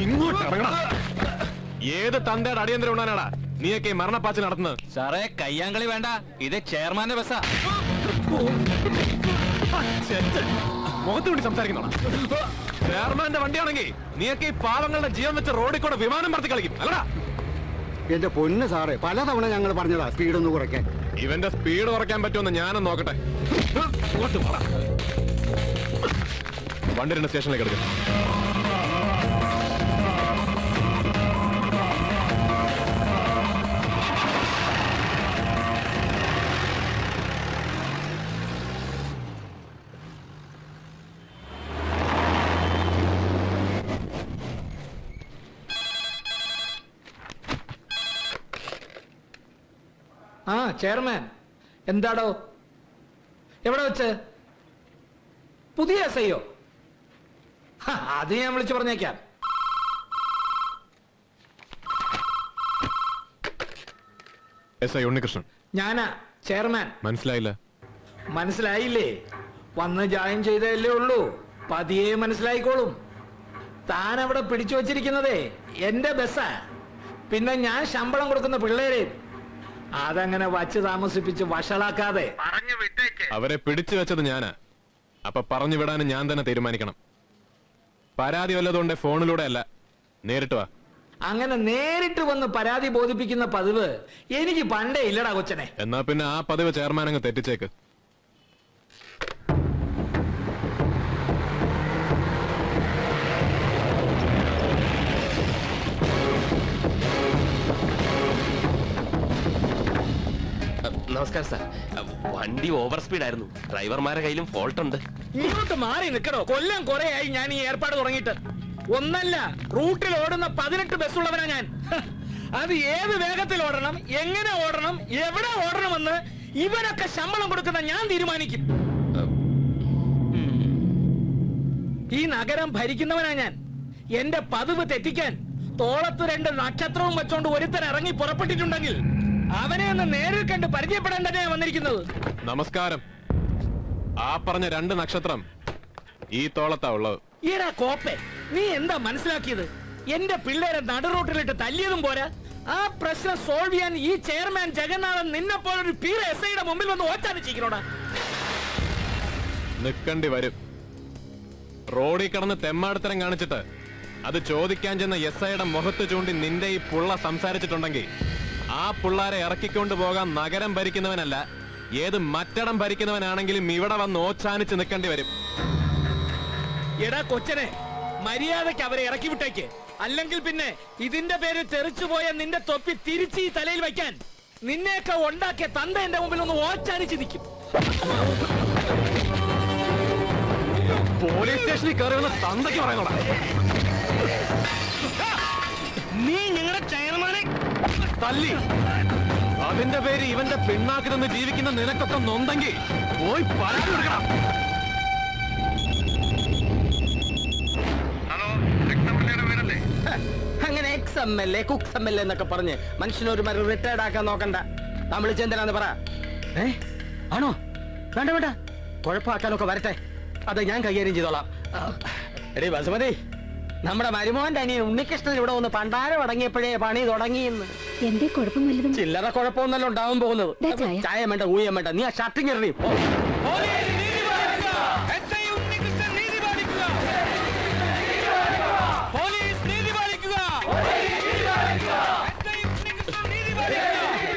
ഇങ്ങോട്ട് ഇറങ്ങണം. ഏത് തന്തയുടെ അടിയന്തരം ഉണ്ടാനാടാ നീയൊക്കെ ഈ മരണപ്പാച്ചിൽ നടത്തുന്നത്? സാറേ കയ്യാങ്കളി വേണ്ട, ഇത് ചെയർമാന്റെ ബസ്സാ. മുഖത്ത് വേണ്ടി സംസാരിക്കുന്നോടാ. ചെയർമാന്റെ വണ്ടിയാണെങ്കിൽ നീയൊക്കെ ഈ പാവങ്ങളുടെ ജീവൻ വെച്ച് റോഡിൽ കൂടെ വിമാനം പറത്തി കളിക്കും അല്ലടാ. എന്റെ പൊന്ന് സാറേ, പലതവണ ഞങ്ങൾ പറഞ്ഞതാ സ്പീഡ് ഒന്ന് കുറയ്ക്കാൻ. ഇവന്റെ സ്പീഡ് കുറയ്ക്കാൻ പറ്റുമെന്ന് ഞാനും നോക്കട്ടെ. വണ്ടി 2 സ്റ്റേഷനിലേക്ക് എടുക്കും. ആ ചെയർമാൻ, എന്താടോ? എവിടെ വെച്ച്? പുതിയ എസ്ഐയോ? അത് ഞാൻ വിളിച്ചു പറഞ്ഞേക്കാം. എസ്ഐ ഉണ്ണികൃഷ്ണൻ. ഞാനാ ചെയർമാൻ. മനസ്സിലായില്ല. മനസ്സിലായില്ലേ? വന്ന് ജോയിൻ ചെയ്തല്ലേ ഉള്ളൂ, പതിയെ മനസ്സിലായിക്കോളും. താൻ അവിടെ പിടിച്ചു വച്ചിരിക്കുന്നതേ എന്റെ ബസ്സാ. പിന്നെ ഞാൻ ശമ്പളം കൊടുക്കുന്ന പിള്ളേരെ അതങ്ങനെ വച്ച് താമസിപ്പിച്ച് വഷളാക്കാതെ പറഞ്ഞു വിട്ടേക്ക്. അവരെ പിടിച്ചു വെച്ചത് ഞാനാ. അപ്പൊ പറഞ്ഞു വിടാനും ഞാൻ തന്നെ തീരുമാനിക്കണം. പരാതി വല്ലതുകൊണ്ട് ഫോണിലൂടെ അല്ല, നേരിട്ട് വാ. അങ്ങനെ നേരിട്ട് വന്ന് പരാതി ബോധിപ്പിക്കുന്ന പതിവ് എനിക്ക് പണ്ടേ ഇല്ലടാ കൊച്ചനെ. എന്നാ പിന്നെ ആ പതിവ് ചെയർമാൻ അങ്ങ് തെറ്റിച്ചേക്ക്. നമസ്കാരം സാർ. വണ്ടി ഓവർ സ്പീഡ് ആയിരുന്നു. ഡ്രൈവർമാരുടെ കയ്യിലും ഫോൾട്ട് ഉണ്ട്. ഇങ്ങോട്ട് മാറി നിൽക്കണോ? കൊല്ലം കുറെയായി ഞാൻ ഈ ഏർപ്പാട് തുടങ്ങിയിട്ട്. ഒന്നല്ല, റൂട്ടിൽ ഓടുന്ന 18 ബസ്സുള്ളവനാ ഞാൻ. അത് ഏത് വേഗത്തിൽ ഓടണം, എങ്ങനെ ഓടണം, എവിടെ ഓടണമെന്ന് ഇവരൊക്കെ ശമ്പളം കൊടുക്കുന്ന ഞാൻ തീരുമാനിക്കും. ഈ നഗരം ഭരിക്കുന്നവനാ ഞാൻ. എന്റെ പതിവ് തെറ്റിക്കാൻ തോളത്ത് 2 നക്ഷത്രവും വെച്ചോണ്ട് ഒരുത്തൻ ഇറങ്ങി പുറപ്പെട്ടിട്ടുണ്ടെങ്കിൽ അവനെ ഒന്ന് നേരിൽ കണ്ട് പരിചയപ്പെടാൻ തന്നെയാണ് വന്നിരിക്കുന്നത്. നമസ്കാരം. ആ പറഞ്ഞ 2 നക്ഷത്രം ഈ തോളത്താ ഉള്ളത്. ഈടാ കോപ്പെ, നീ എന്താ മനസ്സിലാക്കിയത്? എന്റെ പിള്ളേരെ നടുറോട്ടിലിട്ട് തല്ലിയതും പോരാ, ആ പ്രശ്നം സോൾവ് ചെയ്യാൻ ഈ ചെയർമാൻ ജഗന്നാഥൻ നിന്നെ പോലൊരു പീര എസ്ഐയുടെ മുമ്പിൽ വന്ന് ഓച്ചാനിച്ചിരിക്കണോടാ. നിക്കണ്ടി വരും. റോഡിൽ കിടന്ന് തെമ്മാടിത്തരം കാണിച്ചിട്ട് അത് ചോദിക്കാൻ ചെന്ന എസ്ഐയുടെ മുഖത്ത് ചൂണ്ടി നിന്റെ ഈ പുള്ള സംസാരിച്ചിട്ടുണ്ടെങ്കിൽ ആ പിള്ളാരെ ഇറക്കിക്കൊണ്ടു പോകാൻ നഗരം ഭരിക്കുന്നവനല്ല, ഏത് മറ്റടം ഭരിക്കുന്നവനാണെങ്കിലും ഇവിടെ വന്ന് ഓച്ചാനിച്ച് നിൽക്കേണ്ടി വരും. എടാ കൊച്ചനെ, മര്യാദയ്ക്ക് അവരെ ഇറക്കി വിട്ടേക്ക്. അല്ലെങ്കിൽ പിന്നെ ഇതിന്റെ പേര് തെറിച്ചുപോയ നിന്റെ തൊപ്പി തിരിച്ച് ഈ തലയിൽ വയ്ക്കാൻ നിന്നെയൊക്കെ ഉണ്ടാക്കിയ തന്ത എന്റെ മുമ്പിൽ ഒന്ന് ഓച്ചാനിച്ച് നിൽക്കും. പോലീസ് സ്റ്റേഷനിൽ കയറി വന്ന തന്തയ്ക്ക് പറയുന്നോടാ. നീ ഞങ്ങളുടെ ചെയർമാനെ തല്ലി. അതിന്റെ പേര് ഇവന്റെ പിണ്ണാക്കിൽ നിന്ന് ജീവിക്കുന്ന നിനക്കൊക്കെ നൊന്തെങ്കിൽ പോയി പരാതി കൊടുക്കണം. അങ്ങനെ XMLA കുക്സ് എന്നൊക്കെ പറഞ്ഞ് മനുഷ്യനൊരു മരം റിട്ടയർഡ് ആക്കാൻ നോക്കണ്ട. നമ്മൾ ചെന്തലാന്ന് പറ. ആണോ? വേണ്ട വേണ്ട, കുഴപ്പമാക്കാനൊക്കെ വരട്ടെ, അത് ഞാൻ കൈകാര്യം ചെയ്തോളാം. എടീ ബസുമതി, നമ്മുടെ മരുമോന്റെ അനിയൻ ഉണ്ണികൃഷ്ണൻ ഇവിടെ ഒന്ന് പണ്ടാരം അടങ്ങിയപ്പോഴേ പണി തുടങ്ങിയെന്ന്. എന്റെ കുഴപ്പം വല്ലതും? ചില്ലറ കുഴപ്പമൊന്നല്ലോ ഉണ്ടാവാൻ പോകുന്നത്. ചായ വേണ്ട, ഊയം വേണ്ട, നീ ആ ഷർട്ടിങ് എറി.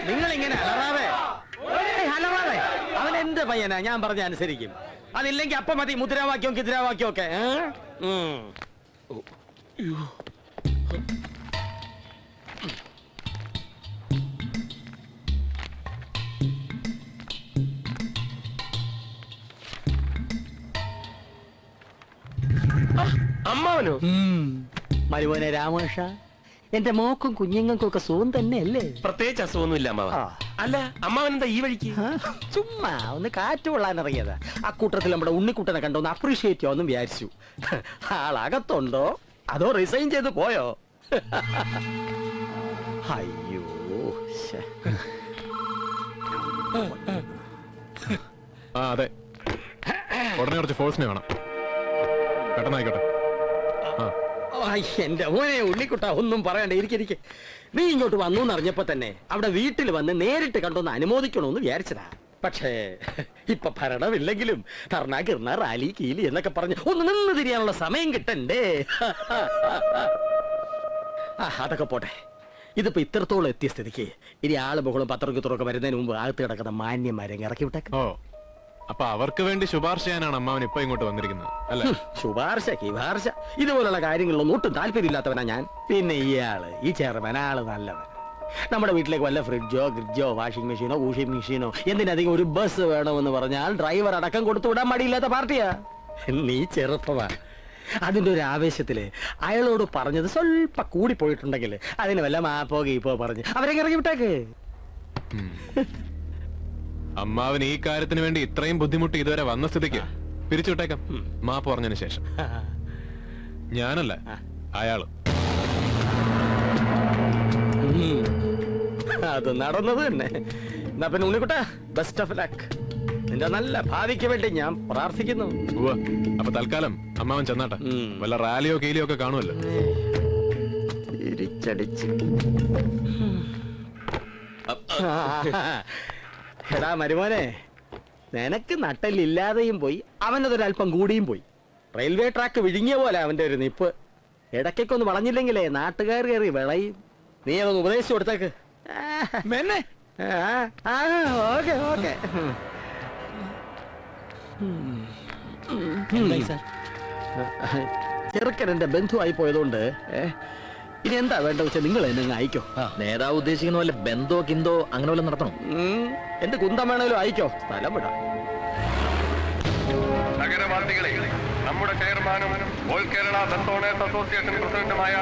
നിങ്ങളിങ്ങനെ അലറാവേ അലറാവേ. അവൻ എന്റെ പയ്യനാ, ഞാൻ പറഞ്ഞ അനുസരിക്കും. അതില്ലെങ്കിൽ അപ്പൊ മതി മുദ്രാവാക്യവും കിദ്രാവാക്യവും ഒക്കെ. അമ്മാവനോ? മരുമോനെ രാമകൃഷ്ണ, എന്റെ മോക്കും കുഞ്ഞുങ്ങൾക്കും ഒക്കെ സുഖം തന്നെയല്ലേ? പ്രത്യേകിച്ച് അസുഖമൊന്നുമില്ല അമ്മാവ. അല്ല, അമ്മാവൻ എന്താ ഈ വഴിക്ക്? ചുമ്മാ ഒന്ന് കാറ്റ് കൊള്ളാൻ ഇറങ്ങിയതാ. ആ കൂട്ടത്തിൽ നമ്മുടെ ഉണ്ണിക്കുട്ടനെ കണ്ടോ ഒന്ന് അപ്രീഷിയേറ്റ് ചെയ്യാമെന്നും വിചാരിച്ചു. ആളകത്തുണ്ടോ അതോ റിസൈൻ ചെയ്ത് പോയോ? അയ്യോ, അതെ, ഉടനെ കുറച്ച് ഫോഴ്സിനെ വേണം. പെട്ടെന്നായിക്കോട്ടെ. എന്റെ മോനെ ഉണ്ണിക്കുട്ട, ഒന്നും പറയണ്ട, ഇരിക്കെ. നീ ഇങ്ങോട്ട് വന്നു എന്നറിഞ്ഞപ്പോ തന്നെ അവിടെ വീട്ടിൽ വന്ന് നേരിട്ട് കണ്ടൊന്ന് അനുമോദിക്കണമെന്ന് വിചാരിച്ചതാ. പക്ഷേ ഇപ്പൊ ഭരണമില്ലെങ്കിലും ധർണ കിർണ റാലി കീലി എന്നൊക്കെ പറഞ്ഞ് ഒന്ന് നിന്ന് തിരിയാനുള്ള സമയം കിട്ടണ്ടേ. അതൊക്കെ പോട്ടെ. ഇതിപ്പോ ഇത്രത്തോളം എത്തിയ സ്ഥിതിക്ക് ഇനി ആള് ബഹളും പത്രക്കുത്തറൊക്കെ വരുന്നതിന് മുമ്പ് അകത്ത് കിടക്കുന്ന മാന്യന്മാരെ ഇറക്കി വിട്ടേക്ക്. ഓ, അപ്പൊ അവർക്ക് വേണ്ടി ശുപാർശ ചെയ്യാനാണ് അമ്മാവൻ ഇപ്പൊ ഇങ്ങോട്ട് വന്നിരിക്കുന്നത് അല്ലെ? ശുപാർശ കിപാർശ ഇതുപോലുള്ള കാര്യങ്ങളിലൊന്നും ഒട്ടും താല്പര്യമില്ലാത്തവനാ ഞാൻ. പിന്നെ ഇയാള് ഈ ചെയർമാൻ ആള് നല്ലവൻ. നമ്മുടെ വീട്ടിലേക്ക് വല്ല ഫ്രിഡ്ജോ വാഷിംഗ് മെഷീനോ മെഷീനോ എന്തിനധികം ഒരു ബസ് വേണമെന്ന് പറഞ്ഞാൽ ഡ്രൈവർ അടക്കം കൊടുത്തു വിടാൻ മടിയില്ലാത്ത പാർട്ടിയാ. നീ ചെറുപ്പമാ. അതിന്റെ ഒരു ആവേശത്തില് അയാളോട് പറഞ്ഞത് സ്വല്പ കൂടിപ്പോയിട്ടുണ്ടെങ്കിൽ അതിന് വല്ല മാപ്പോ ഗീപ്പോ പറഞ്ഞ് അവരെ ഇറങ്ങി വിട്ടേക്ക്. അമ്മാവൻ ഈ കാര്യത്തിന് വേണ്ടി ഇത്രയും ബുദ്ധിമുട്ട് ഇതുവരെ വന്ന സ്ഥിതിക്ക് പിരിച്ചുവിട്ടേക്കാം, മാപ്പ് പറഞ്ഞതിന് ശേഷം. ഞാനല്ല, അയാള്. അത് നടന്നത് തന്നെ. എന്നാ പിന്നെ ഉണ്ണിക്കുട്ടാ, ബെസ്റ്റ് ഓഫ് ലക്ക്. നിന്റെ നല്ല ഭാവിക്ക് വേണ്ടി ഞാൻ പ്രാർത്ഥിക്കുന്നു. അപ്പൊ തൽക്കാലം അമ്മാവൻ ചെന്നാട്ടെ. വല്ല റാലിയോ കീലിയോ ഒക്കെ കാണുമല്ലോ. തിരിച്ചടിച്ച് എടാ മരുമോനെ, നിനക്ക് നട്ടലില്ലാതെയും പോയി, അവനതൊരൽപ്പം കൂടിയും പോയി. റെയിൽവേ ട്രാക്ക് വിഴുങ്ങിയ പോലെ അവന്റെ ഒരു നിപ്പ്. ഇടയ്ക്കൊന്ന് വളഞ്ഞില്ലെങ്കിലേ നാട്ടുകാർ കയറി വിളയും. നീ അതൊന്ന് ഉപദേശിച്ചു കൊടുത്തേക്ക്. Okay okay. ചെറുക്കൻ എന്റെ ബന്ധുവായി പോയതുകൊണ്ട് ഇനി എന്താ വേണ്ട വെച്ചാൽ നിങ്ങൾ എന്നെ അയക്കോ. നേതാവ് ഉദ്ദേശിക്കുന്ന പോലെ ബന്ധോ കിന്തോ അങ്ങനെ വല്ല നടത്തണം. എന്ത് കുന്തം വേണേലും അയക്കോ, സ്ഥലം വിടാം. നഗരവാസികളെ, നമ്മുടെ ചെയർമാനും all Kerala bus owners association പ്രസിഡന്റുമായ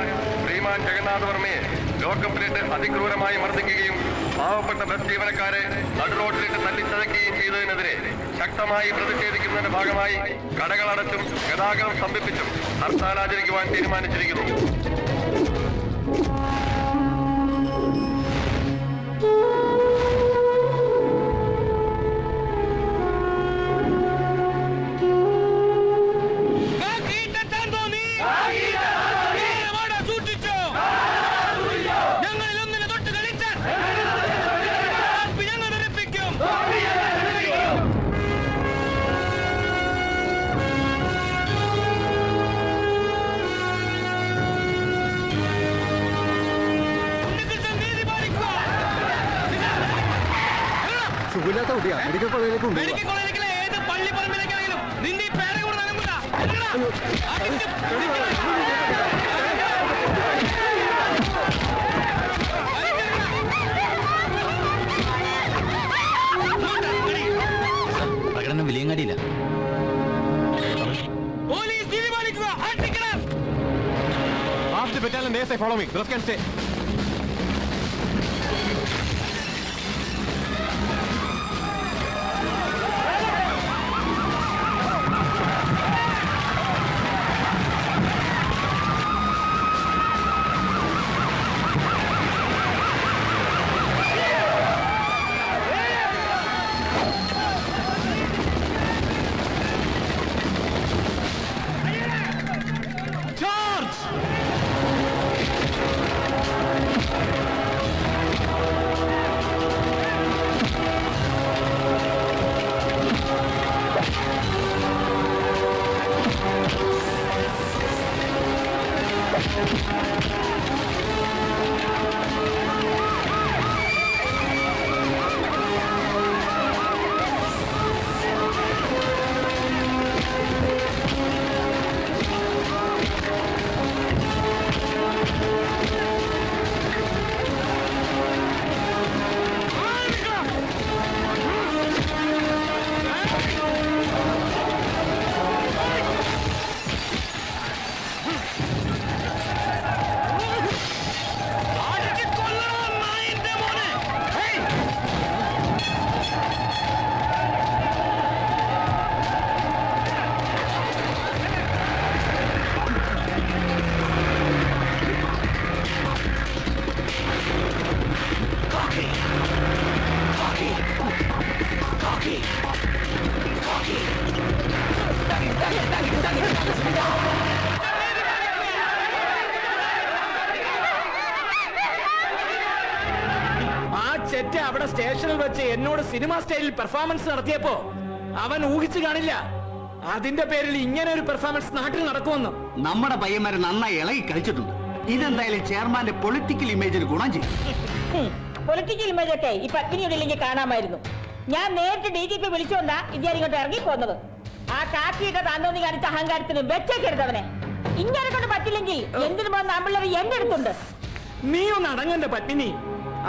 ശ്രീമാൻ ജഗന്നാഥ് വർമ്മയെ ലോക്കപ്പിലിട്ട് അതിക്രൂരമായി മർദ്ദിക്കുകയും പാവപ്പെട്ട ബസ് ജീവനക്കാരെ നടുറോഡിലിട്ട് തല്ലിച്ചതയ്ക്കുകയും ചെയ്തതിനെതിരെ ശക്തമായി പ്രതിഷേധിക്കുന്നതിന്റെ ഭാഗമായി കടകളടച്ചും ഗതാഗതം സ്തംഭിപ്പിച്ചും ഹർത്താൽ ആചരിക്കുവാൻ തീരുമാനിച്ചിരിക്കുന്നു. സുഖമില്ലാത്ത കുട്ടിയാ, മെഡിക്കൽ കോളേജിലേക്ക് പ്രകടനം വിലയങ്ങാടിയില്ല. Half the battalion ASI follow me. The rest can stay. അവിടെ സ്റ്റേഷനിൽ വെച്ച് എന്നോട് സിനിമ സ്റ്റൈലിൽ പെർഫോമൻസ് നടത്തിയപ്പോ അവൻ ഊഹിച്ചു കാണില്ല അതിന്റെ പേരിൽ ഇങ്ങനെ ഒരു പെർഫോമൻസ് നാട്ടിൽ നടക്കുമെന്ന്. നമ്മുടെ പയ്യന്മാരെ നന്നായി ഇളകി കളിച്ചിട്ടുണ്ട്. ഇതെന്തായാലും ചെയർമാന്റെ പൊളിറ്റിക്കൽ ഇമേജിന് ഗുണം ചെയ്യും. പൊളിറ്റിക്കൽ ഇമേജ് ഒക്കെ ഈ പത്മിനിയുടെ ഇല്ലെങ്കിൽ കാണാമായിരുന്നു. ഞാൻ നേരിട്ട് DGP വിളിച്ചുകൊണ്ടാ ഇദ്ദേഹം ഇങ്ങോട്ട് ഇറങ്ങി പോന്നത്. ആ കാക്കിയൊക്കെ താന്തോന്നി കാണിച്ച അഹങ്കാരത്തിന് വെച്ചേക്കരുതവനെ. ഇങ്ങനെ കൊണ്ട് പറ്റില്ലെങ്കിൽ എന്തിനു പോകുന്ന ആമ്പിള്ളേർ എന്റെ അടുത്തുണ്ട്. നീ ഒന്ന് അടങ്ങന്റെ പത്മിനി.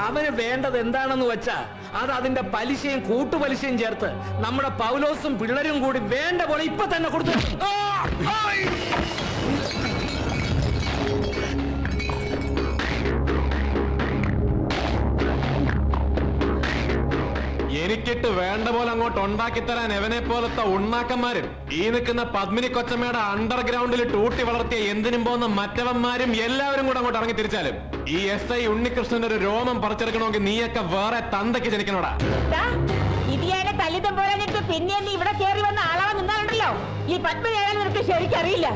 അവന് വേണ്ടത് എന്താണെന്ന് വെച്ചാ അത് അതിന്റെ പലിശയും കൂട്ടുപലിശയും ചേർത്ത് നമ്മുടെ പൗലോസും പിള്ളേരും കൂടി വേണ്ട പോലെ ഇപ്പൊ തന്നെ കൊടുത്തു. എനിക്കിട്ട് വേണ്ട പോലെ അങ്ങോട്ട് ഉണ്ടാക്കി തരാൻ എവനെ പോലത്തെ ഉണ്ണാക്കന്മാരും ഈ നിൽക്കുന്ന പത്മിനി കൊച്ചമ്മയുടെ അണ്ടർഗ്രൗണ്ടിൽ ടൂട്ടി വളർത്തിയ എന്തിനും പോകുന്ന മറ്റവന്മാരും എല്ലാവരും കൂടെ അങ്ങോട്ട് ഇറങ്ങി തിരിച്ചാലും ഈ SI ഉണ്ണികൃഷ്ണന്റെ ഒരു രോമം പറിച്ചെടുക്കണമെങ്കിൽ നീയൊക്കെ വേറെ തന്തയ്ക്ക് ജനിക്കണോടാ. ഇതിയാനെ തല്ലിതം പോരാഞ്ഞിട്ട് പിന്നെ നീ ഇവിടെ കയറി വന്ന ആളാവ നിന്നാലുണ്ടല്ലോ ഈ പത്മിനി ആയാലും നിനക്ക് ശരിക്കറിയില്ല.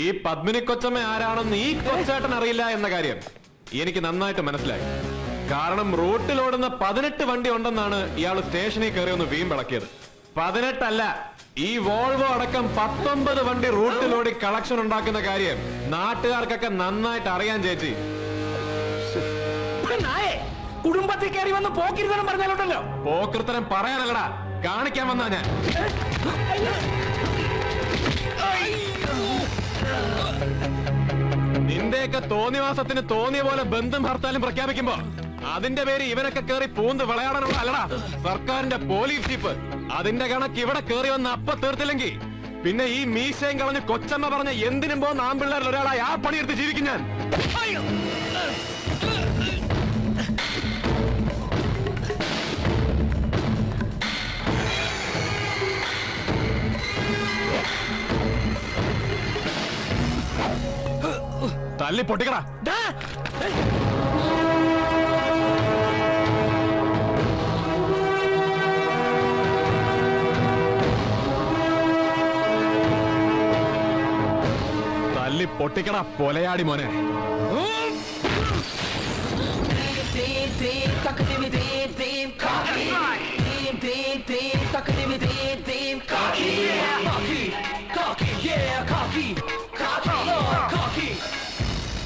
ഈ പത്മിനി കൊച്ചമ്മ ആരാണെന്ന് ഈ കൊച്ചേട്ടൻ അറിയില്ല എന്ന കാര്യം എനിക്ക് നന്നായിട്ട് മനസ്സിലായി. കാരണം റൂട്ടിലോടുന്ന 18 വണ്ടി ഉണ്ടെന്നാണ് ഇയാൾ സ്റ്റേഷനിൽ കയറി ഒന്ന് വീമ്പിളക്കിയത്. 18 അല്ല, ഈ വോൾവോ അടക്കം 19 വണ്ടി റൂട്ടിലോടി കളക്ഷൻ ഉണ്ടാക്കുന്ന കാര്യം നാട്ടുകാർക്കൊക്കെ നന്നായിട്ട് അറിയാൻ ചേച്ചി. കുടുംബത്തിൽ കയറി വന്ന് പോക്കിരുത്തരം പറഞ്ഞാലുണ്ടല്ലോ. പോക്കിരുത്തരം പറയാനല്ലടാ, കാണിക്കാൻ വന്നാ ഞാൻ. നിന്റെയൊക്കെ തോന്നിവാസത്തിന് തോന്നിയ പോലെ ബന്ധം ഹർത്താലും പ്രഖ്യാപിക്കുമ്പോ അതിന്റെ പേര് ഇവനൊക്കെ കയറി പൂന്ത് വിളയാടാനുള്ള അല്ലടാ സർക്കാരിന്റെ പോലീസ് ജീപ്പ്. അതിന്റെ കണക്ക് ഇവിടെ കയറി വന്ന് അപ്പ തീർത്തില്ലെങ്കിൽ പിന്നെ ഈ മീശയും കളഞ്ഞ് കൊച്ചമ്മ പറഞ്ഞ എന്തിനും പോകുന്ന ആമ്പിള്ളേരിൽ ഒരാളായി ആ പണിയെടുത്ത് ജീവിക്കും ഞാൻ. തല്ലി പൊട്ടിക്കടാ. തല്ലി പൊട്ടിക്കടാ പൊലയാടി മോനെ.